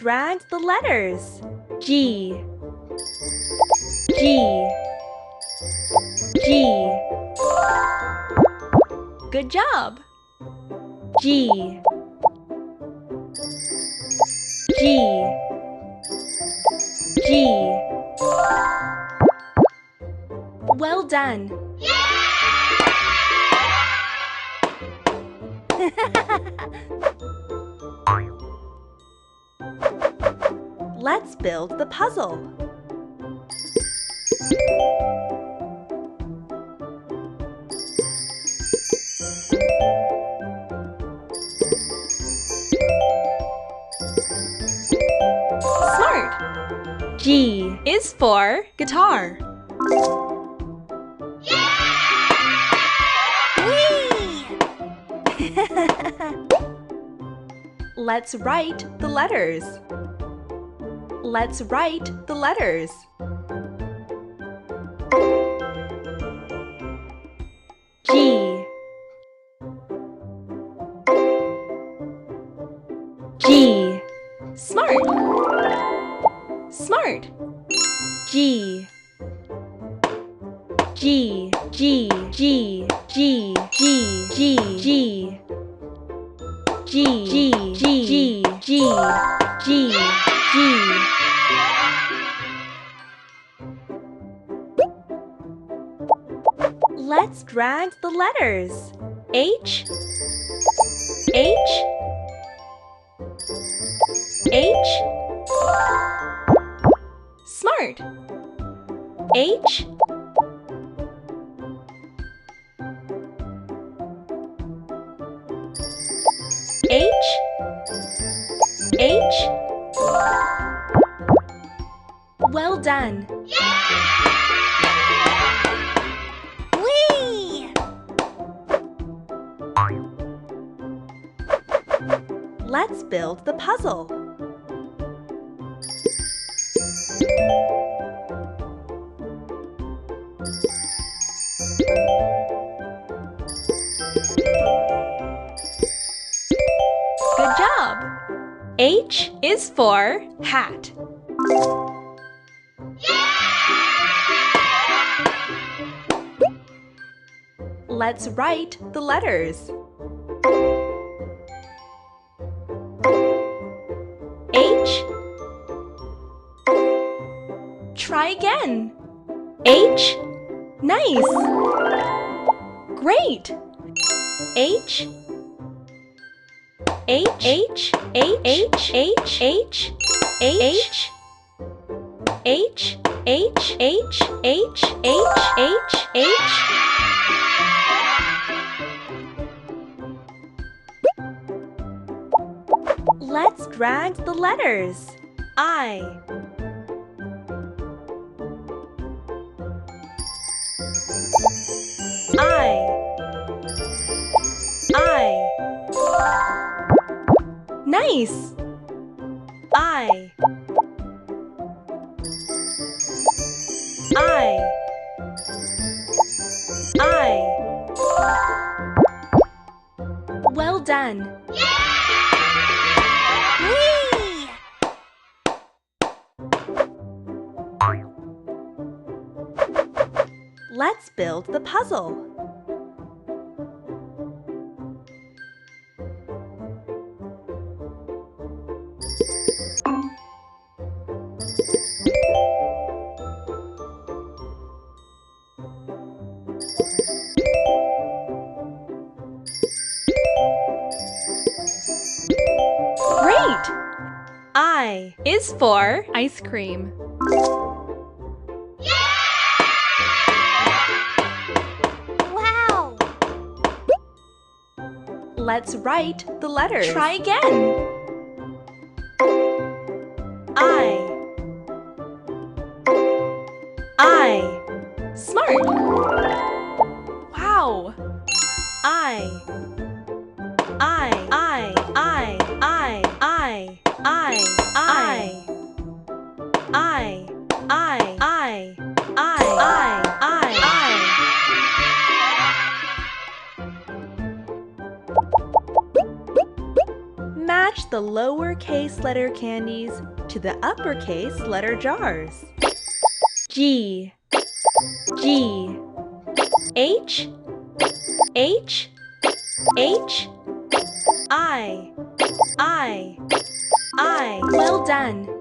drag the letters. G, G, G. Good job. G, G, G. Well done. Let's build the puzzle. Smart! G is for guitar. Let's write the letters. Let's write the letters. G, G. Smart. Smart. G, G, G, G, G, G, G, G. G, G, G, G, G, G. Let's drag the letters. H, H, H. Smart. H, H, H. Well done. Whee! Let's build the puzzle. Good job! H is for hat. Let's write the letters. H. Try again. H. Nice. Great. H. H, H, H, H, H, H, H, H, H, H, H, H. Let's drag the letters. I, Nice! I. Well done! Whee! Let's build the puzzle. Great! I is for ice cream. Wow! Let's write the letters. Try again. I. Smart. Wow. I. Attach the lowercase letter candies to the uppercase letter jars. G, G, H, H, H, I. Well done!